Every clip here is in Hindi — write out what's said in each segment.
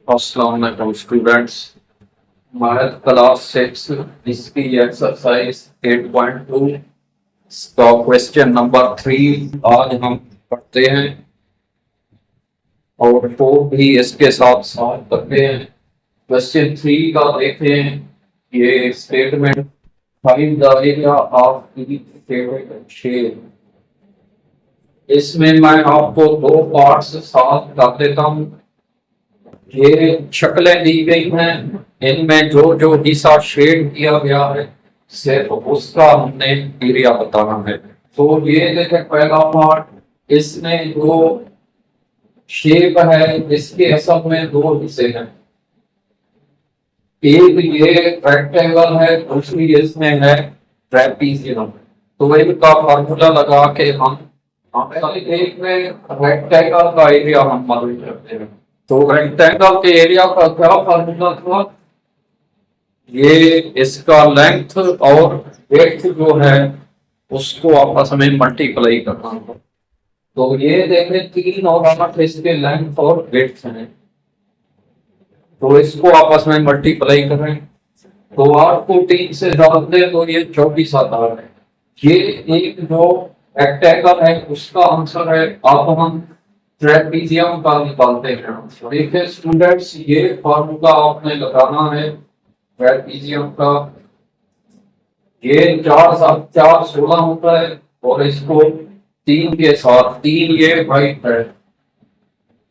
अस्सलाम वालेकुम स्टूडेंट्स। मैथ क्लास 6 इसकी एक्सरसाइज 8.2 का क्वेश्चन नंबर 3 आज हम पढ़ते हैं और 4 भी इसके साथ सॉल्व करते हैं। क्वेश्चन 3 का देखें। ये statement find the area of each favourite shape. इसमें मैं आपको दो पार्ट्स सॉल्व कर देता हूँ। ये शक्लें दी गई हैं, इनमें जो जो हिस्सा शेड किया गया है सिर्फ उसका हमने एरिया बताना है। तो ये देखें पहला पार्ट, इसमें जो शेप है इसके असल में दो हिस्से हैं। एक ये रेक्टेंगल है, दूसरी इसमें है ट्रेपीजियम। तो इनका फार्मूला लगा के हम एक में रेक्टेंगल का एरिया हम मालूम करते हैं। तो रेक्टेंगल के एरिया का क्या फार्मूला था? ये इसका लेंथ और विड्थ जो है उसको आपस में मल्टीप्लाई करना होगा। तो ये देखें 3 और 8 इसके लेंथ और विड्थ हैं, तो इसको आपस में मल्टीप्लाई करें। तो 8 को 3 से जोड़ दें तो ये 24 आता है। ये एक जो रेक्टेंगल है उसका आंसर है। अब हम ट्रेपीजियम का निकालते हैं। देखिए स्टूडेंट्स, ये फार्मूला आपने लगाना है ट्रेपीजियम का। ये 4 7 4 16 होता है और इसको 3 के साथ, 3 ये हाइट है,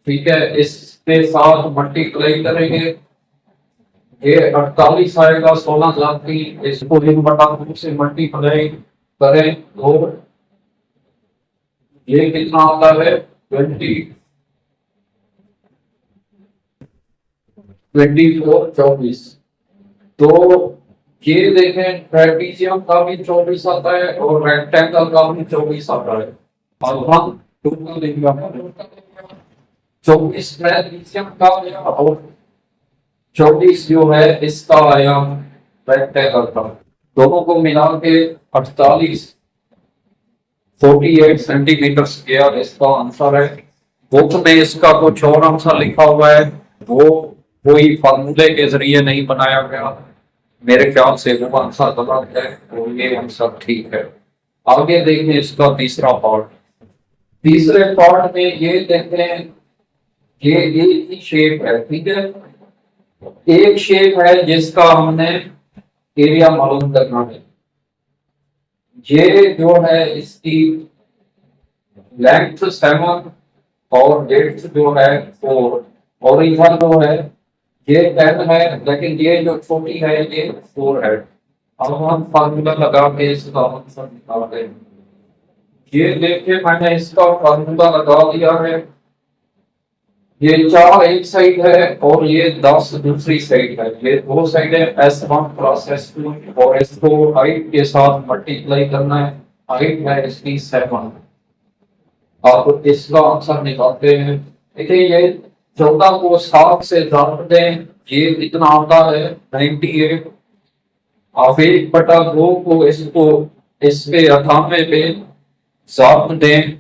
ठीक है, इसके साथ मल्टीप्लाई करेंगे। ये 48 आएगा। 16 जाती इसको 1/2 से मल्टीप्लाई करें तो ये कितना आता है? 24। तो ये देखें ट्रेपीजियम का भी 24 आता है और रेक्टेंगल का भी 24 आता है। अब हम टोटल देंगे 24 ट्रेपीजियम का और 24 जो है इसका आया रेक्टेंगल का। दोनों को मिला के 48 सेंटीमीटर स्क्वायर इसका आंसर है। बुक में इसका कुछ और आंसर लिखा हुआ है, वो कोई फार्मूले के जरिए नहीं बनाया गया। मेरे ख्याल से वो आंसर गलत है और ये आंसर ठीक है। आगे देखें इसका तीसरा पार्ट। तीसरे पार्ट में ये देखते हैं, ये एक ही शेप है, ठीक है। एक शेप है जिसका हमने एरिया मालूम करना है। ये जो है इसकी लेंथ 7 और विड्थ जो है 4 और इधर जो है ये 10 है, लेकिन ये जो छोटी है ये 4 है। अब हम फार्मूला लगा के इसका आंसर निकालते हैं। ये देखिए मैंने इसका फार्मूला लगा दिया है। ये 4 एक साइड है और ये 10 दूसरी साइड है। ये दो साइड है S1 प्लस S2 और इसको हाइट के साथ मल्टीप्लाई करना है। हाइट है इसकी 7। आप इसका आंसर निकालते हैं। देखिए ये 14 को 7 से जोड़ दें, ये कितना आता है? 98। आप 1/2 को इसको इसके 98 पे जोड़ दें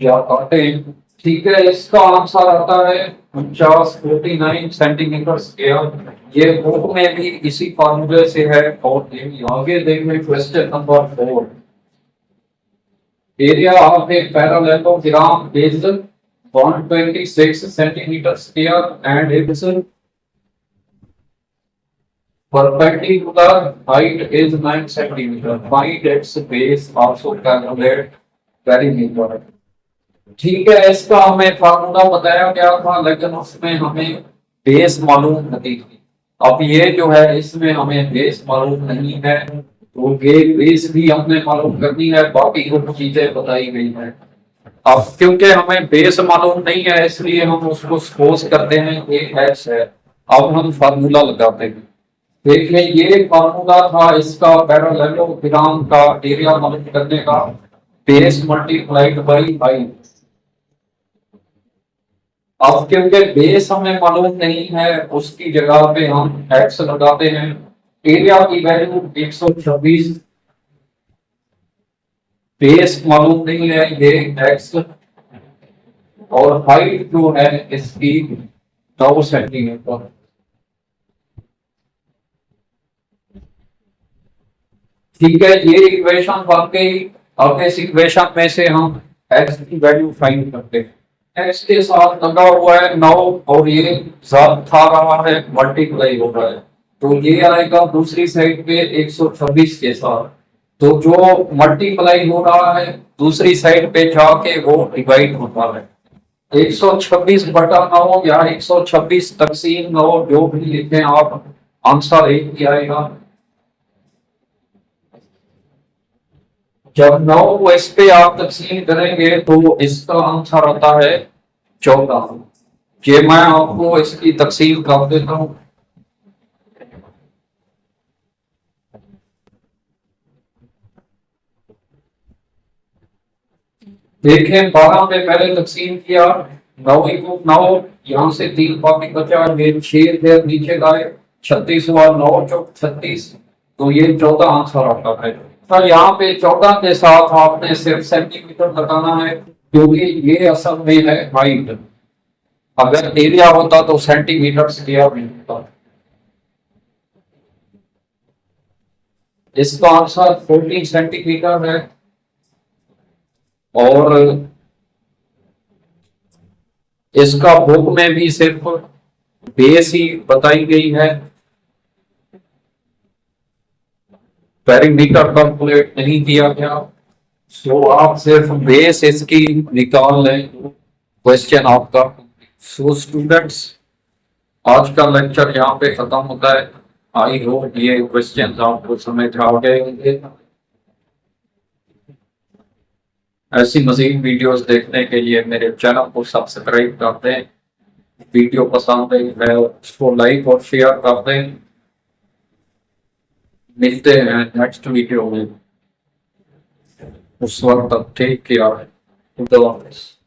या काटें, ठीक है। इसका आंसर आता है 49 सेंटीमीटर स्क्वायर। ये बुक में भी इसी फॉर्मूले से है। और आगे देखें question number 4। Area of a parallelogram is 126 centimetre square and it's perpendicular height is 9 centimeter. Find its base, also calculate perimeter. ठीक है, इसका हमें फार्मूला बताया गया था लेकिन उसमें हमें बेस मालूम नहीं थी। अब ये जो है इसमें हमें बेस मालूम नहीं है, तो ये बेस भी हमने मालूम करनी है। बाकी कुछ चीजें बताई गई हैं। अब क्योंकि हमें बेस मालूम नहीं है इसलिए हम उसको सपोज करते हैं ये एक्स है। अब हम फार्मूला लगाते हैं। देखिए ये फार्मूला था इसका पैरेललोग्राम का एरिया मालूम करने का, बेस मल्टीप्लाइड बाई हाइट। अब क्योंकि बेस हमें मालूम नहीं है उसकी जगह पे हम एक्स लगाते हैं। एरिया की वैल्यू 126, बेस मालूम नहीं है ये एक्स, और हाइट जो है इसकी 9 सेंटीमीटर। ठीक है, ये इक्वेशन बन गई। अब इस इक्वेशन में से हम x की वैल्यू फाइंड करते हैं। x के साथ लगा हुआ है 9 और ये साथ था रहा है मल्टीप्लाई हो रहा है, तो ये आएगा दूसरी साइड पे 126 के साथ। तो जो मल्टीप्लाई हो रहा है दूसरी साइड पे जाके वो डिवाइड होता है। 126 बटा 9 या 126 तकसीम 9 जो भी लिखें आप, आंसर एक ही आएगा। जब 9 इस पे आप तकसीम करेंगे तो इसका आंसर आता है 14। ये मैं आपको इसकी तकसीम कर देता हूं। देखें 12 में पहले तकसीम किया, 9 को 9, यहाँ से 3 बाकी बचा, ये 6 देर नीचे गए, 36 हुआ, 9 चौक 36, तो ये 14 आंसर आता है। तो यहाँ पे 14 के साथ आपने सिर्फ सेंटीमीटर बताना है, क्योंकि ये असल में है हाइट। अगर एरिया होता तो सेंटीमीटर से किया भी होता। इसका आंसर 14 सेंटीमीटर है। और इसका बुक में भी सिर्फ बेस ही बताई गई है, पेरीमीटर कैलकुलेट नहीं किया गया। सो आप सिर्फ बेस इसकी निकाल लें, क्वेश्चन आपका। सो स्टूडेंट्स, आज का लेक्चर यहाँ पे खत्म होता है। आई होप ये क्वेश्चन आपको समझ आ गए होंगे। ऐसी मजीद वीडियोस देखने के लिए मेरे चैनल को सब्सक्राइब कर दें। वीडियो पसंद आई है उसको लाइक और शेयर कर दें। मिलते हैं नेक्स्ट वीडियो में, उस वक्त तक टेक केयर। खुदा हाफिज़।